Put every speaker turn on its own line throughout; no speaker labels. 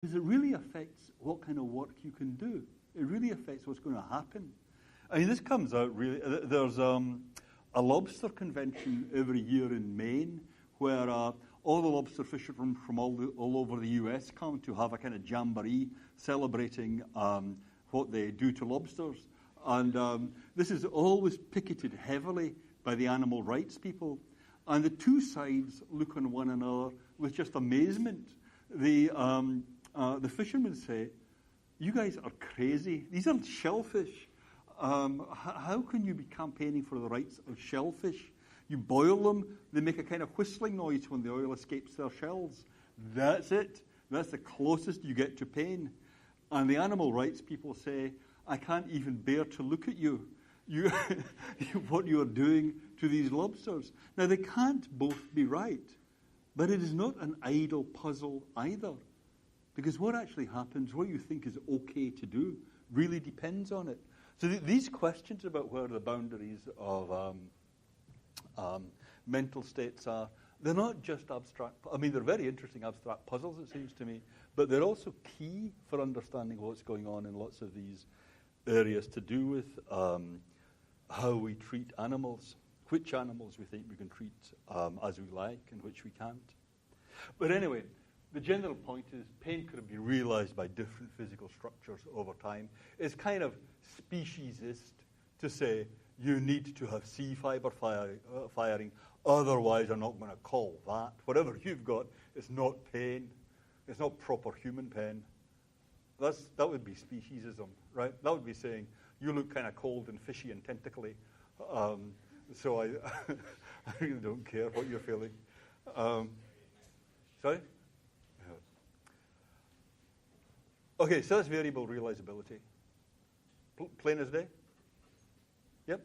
Because it really affects what kind of work you can do. It really affects what's going to happen. I mean, this comes out really. There's a lobster convention every year in Maine where all the lobster fishermen from all over the U.S. come to have a kind of jamboree celebrating what they do to lobsters. And this is always picketed heavily by the animal rights people. And the two sides look on one another with just amazement. The fishermen say, "You guys are crazy. These are shellfish. How can you be campaigning for the rights of shellfish? You boil them, they make a kind of whistling noise when the oil escapes their shells. That's it. That's the closest you get to pain." And the animal rights people say, "I can't even bear to look at you. What you are doing to these lobsters." Now, they can't both be right, but it is not an idle puzzle either. Because what actually happens, what you think is okay to do, really depends on it. So these questions about where the boundaries of mental states are, they're not just abstract. I mean, they're very interesting abstract puzzles, it seems to me, but they're also key for understanding what's going on in lots of these areas to do with how we treat animals, which animals we think we can treat as we like and which we can't. But anyway, the general point is pain could be realized by different physical structures over time. It's kind of speciesist to say you need to have C fiber firing, otherwise I'm not going to call that. Whatever you've got is not pain. It's not proper human pain. That would be speciesism, right? That would be saying you look kind of cold and fishy and tentacly, so I really don't care what you're feeling. Sorry? Okay, so that's variable realizability. Plain as day? Yep.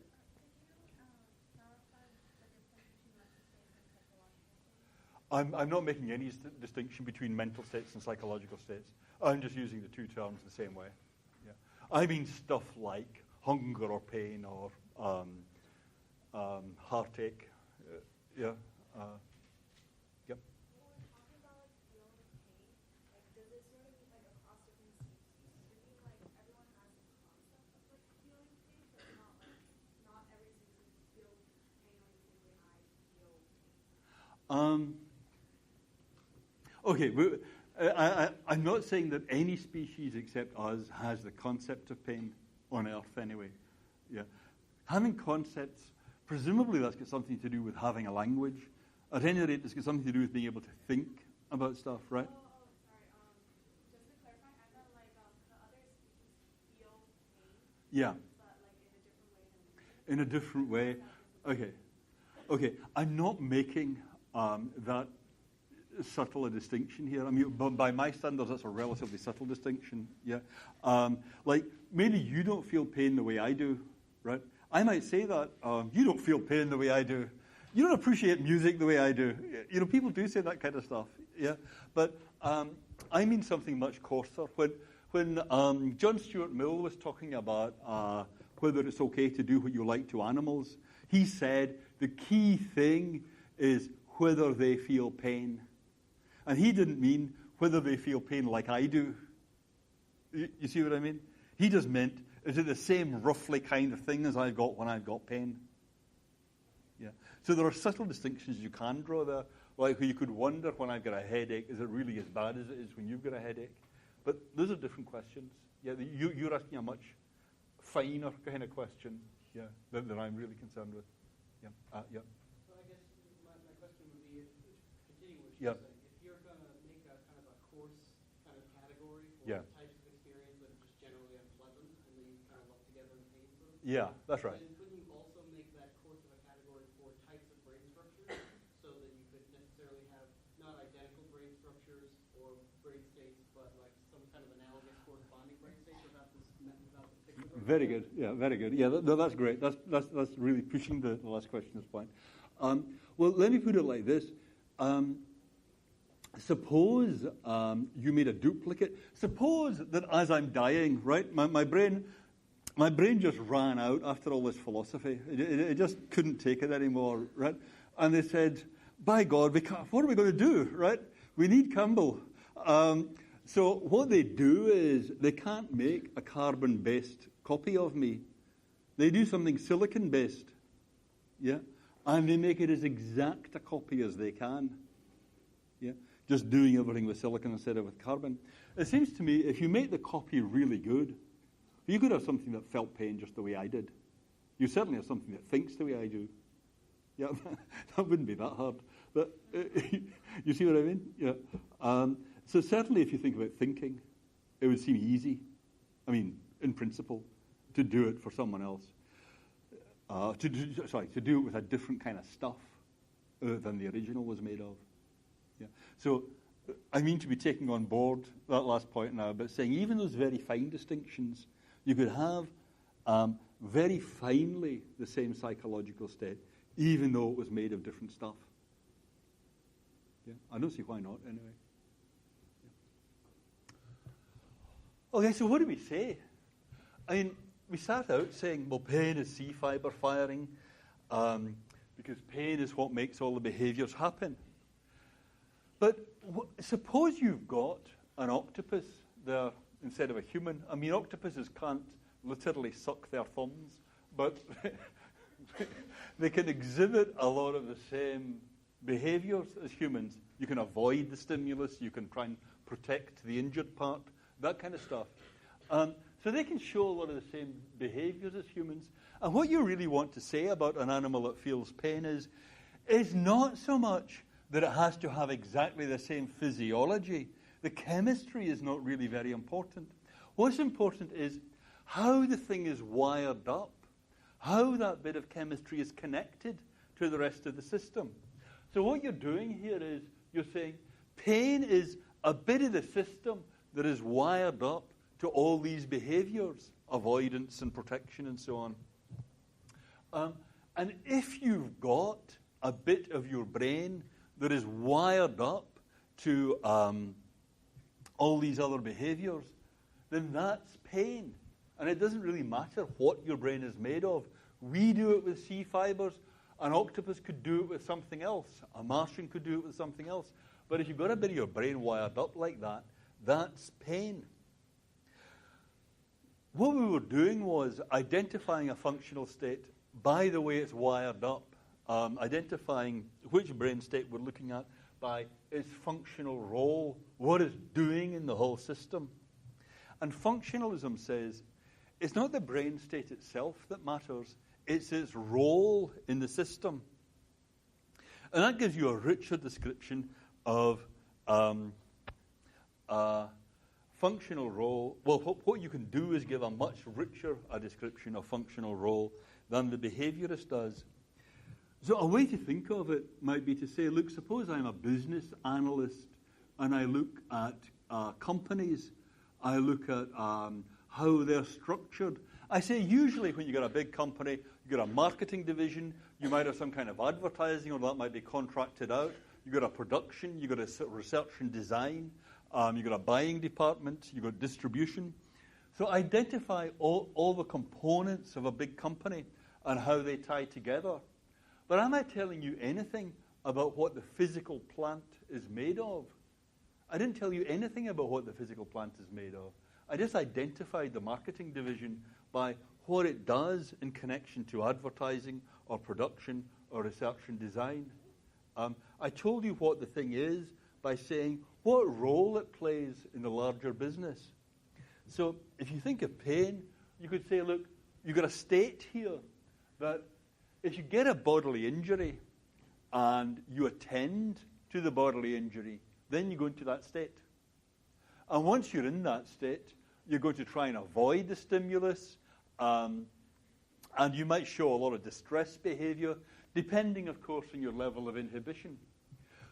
I'm not making any distinction between mental states and psychological states. I'm just using the two terms the same way. Yeah. I mean stuff like hunger or pain or heartache. Yeah. Yep. Okay, I'm not saying that any species except us has the concept of pain on Earth anyway. Yeah, having concepts, presumably that's got something to do with having a language. At any rate, it's got something to do with being able to think about stuff, right?
Just to clarify, I meant like the other species feel pain.
Yeah.
But like in a different way.
In a different way. Okay. I'm not making that subtle a distinction here. I mean, by my standards, that's a relatively subtle distinction. Yeah. Like maybe you don't feel pain the way I do, right? I might say that you don't feel pain the way I do. You don't appreciate music the way I do. You know, people do say that kind of stuff. Yeah. But I mean something much coarser. When John Stuart Mill was talking about whether it's okay to do what you like to animals, he said the key thing is whether they feel pain. And he didn't mean whether they feel pain like I do. You see what I mean? He just meant, is it the same roughly kind of thing as I've got when I've got pain? Yeah. So there are subtle distinctions you can draw there. Like you could wonder when I've got a headache, is it really as bad as it is when you've got a headache? But those are different questions. Yeah, you're asking a much finer kind of question, yeah, than I'm really concerned with. Yeah. Yeah.
Well, I guess my question would be, continuing what
Yeah.
you're saying, if you're going to make a kind of a coarse kind of category for
Yeah.
types of experience that are just generally unpleasant, and then you kind of lump together the pain for them.
Yeah, that's right.
And couldn't you also make that coarse of a category for types of brain structures, so that you could necessarily have not identical brain structures or brain states, but like some kind of analogous corresponding brain states without the particular?
Very good. Yeah, very good. Yeah, that's great. That's really pushing the last question's point. Well, let me put it like this. Suppose you made a duplicate. Suppose that as I'm dying, right, my brain just ran out after all this philosophy. It just couldn't take it anymore, right? And they said, by God, what are we going to do, right? We need Campbell. So what they do is they can't make a carbon-based copy of me. They do something silicon-based, yeah, and they make it as exact a copy as they can, yeah, just doing everything with silicon instead of with carbon. It seems to me if you make the copy really good, you could have something that felt pain just the way I did. You certainly have something that thinks the way I do. Yeah, that wouldn't be that hard. But you see what I mean? Yeah. So certainly if you think about thinking, it would seem easy, I mean, in principle, to do it for someone else. To do it with a different kind of stuff than the original was made of. Yeah. So I mean to be taking on board that last point now, but saying even those very fine distinctions, you could have very finely the same psychological state, even though it was made of different stuff. Yeah, I don't see why not, anyway. Yeah. Okay, so what do we say? I mean, we start out saying, well, pain is C fiber firing, because pain is what makes all the behaviors happen. But suppose you've got an octopus there instead of a human. I mean, octopuses can't literally suck their thumbs, but they can exhibit a lot of the same behaviors as humans. You can avoid the stimulus, you can try and protect the injured part, that kind of stuff. So they can show a lot of the same behaviors as humans. And what you really want to say about an animal that feels pain is not so much that it has to have exactly the same physiology. The chemistry is not really very important. What's important is how the thing is wired up, how that bit of chemistry is connected to the rest of the system. So what you're doing here is you're saying pain is a bit of the system that is wired up to all these behaviors, avoidance and protection and so on. And if you've got a bit of your brain that is wired up to all these other behaviors, then that's pain. And it doesn't really matter what your brain is made of. We do it with C fibers. An octopus could do it with something else. A Martian could do it with something else. But if you've got a bit of your brain wired up like that, that's pain. What we were doing was identifying a functional state by the way it's wired up, identifying which brain state we're looking at by its functional role, what it's doing in the whole system. And functionalism says it's not the brain state itself that matters, it's its role in the system. And that gives you a richer description of functional role. Well, what you can do is give a much richer a description of functional role than the behaviorist does. So a way to think of it might be to say, look, suppose I'm a business analyst and I look at companies, I look at how they're structured. I say usually when you've got a big company, you've got a marketing division, you might have some kind of advertising, or that might be contracted out. You've got a production, you've got a research and design, you've got a buying department, you've got distribution. So identify all the components of a big company and how they tie together. But am I telling you anything about what the physical plant is made of? I didn't tell you anything about what the physical plant is made of. I just identified the marketing division by what it does in connection to advertising or production or research and design. I told you what the thing is by saying what role it plays in the larger business. So if you think of pain, you could say, look, you've got a state here that if you get a bodily injury and you attend to the bodily injury, then you go into that state. And once you're in that state, you're going to try and avoid the stimulus, and you might show a lot of distress behavior, depending, of course, on your level of inhibition.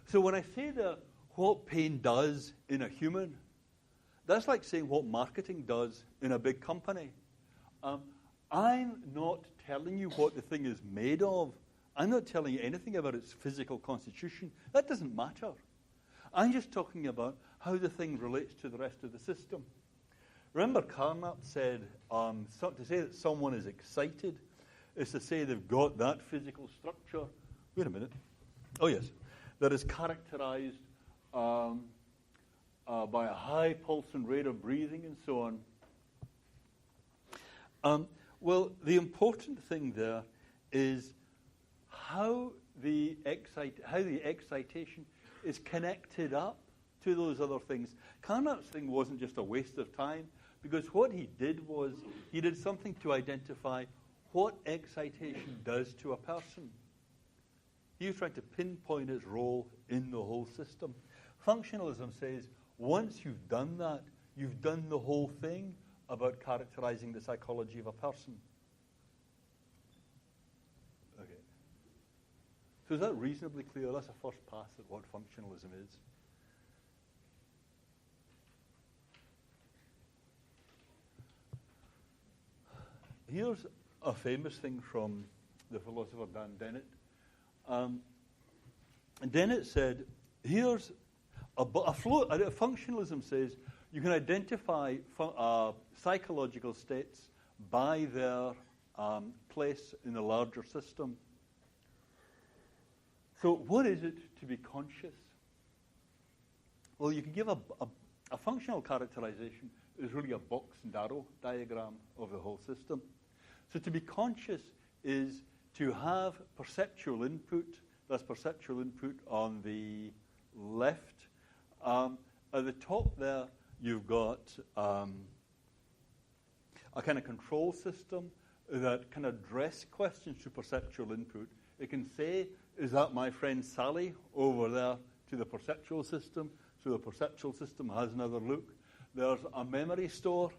So when I say that what pain does in a human, that's like saying what marketing does in a big company. I'm not telling you what the thing is made of. I'm not telling you anything about its physical constitution. That doesn't matter. I'm just talking about how the thing relates to the rest of the system. Remember Carnap said, to say that someone is excited is to say they've got that physical structure. Wait a minute. Oh, yes. That is characterized by a high pulse and rate of breathing and so on. Well, the important thing there is how the excitation is connected up to those other things. Carnap's thing wasn't just a waste of time, because what he did was he did something to identify what excitation does to a person. He was trying to pinpoint its role in the whole system. Functionalism says once you've done that, you've done the whole thing about characterizing the psychology of a person. Okay. So is that reasonably clear? That's a first pass at what functionalism is. Here's a famous thing from the philosopher Dan Dennett. Dennett said, here's functionalism says you can identify psychological states by their place in the larger system. So what is it to be conscious? Well, you can give a functional characterization is really a box and arrow diagram of the whole system. So to be conscious is to have perceptual input. That's perceptual input on the left. At the top there, you've got a kind of control system that can address questions to perceptual input. It can say, is that my friend Sally over there, to the perceptual system? So the perceptual system has another look. There's a memory store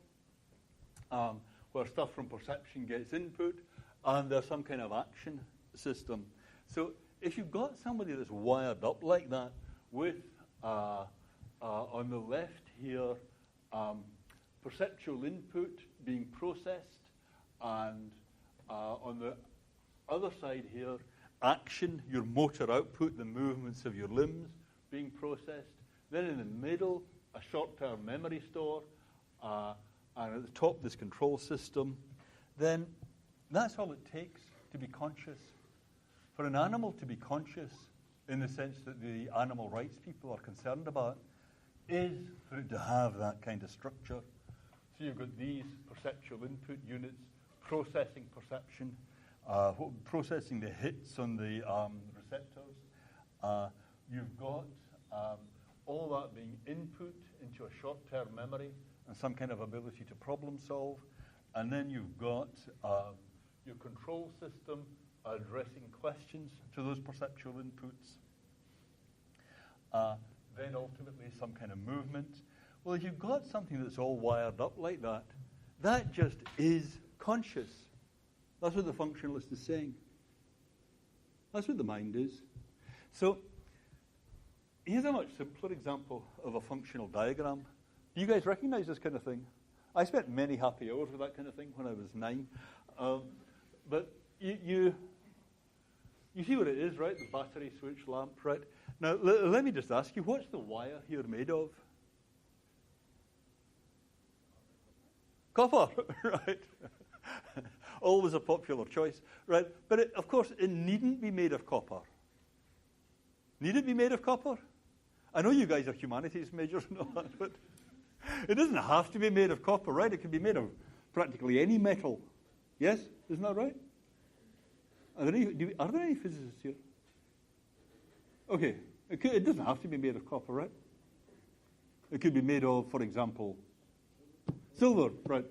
where stuff from perception gets input, and there's some kind of action system. So if you've got somebody that's wired up like that, with on the left here, perceptual input being processed, and on the other side here, action, your motor output, the movements of your limbs being processed. Then in the middle, a short-term memory store, and at the top, this control system. Then that's all it takes to be conscious. For an animal to be conscious, in the sense that the animal rights people are concerned about, is for it to have that kind of structure. So you've got these perceptual input units processing perception, processing the hits on the receptors. You've got all that being input into a short-term memory and some kind of ability to problem solve. And then you've got your control system addressing questions to those perceptual inputs. Then ultimately some kind of movement. Well, if you've got something that's all wired up like that, that just is conscious. That's what the functionalist is saying. That's what the mind is. So here's a much simpler example of a functional diagram. Do you guys recognize this kind of thing? I spent many happy hours with that kind of thing when I was 9. But you see what it is, right? The battery switch lamp, right? Now, let me just ask you, what's the wire here made of? Copper, right? Always a popular choice, right? But of course, it needn't be made of copper. Need it be made of copper? I know you guys are humanities majors and all that, but it doesn't have to be made of copper, right? It can be made of practically any metal. Yes? Isn't that right? Are there any physicists here? Okay. It doesn't have to be made of copper, right? It could be made of, for example, silver, right?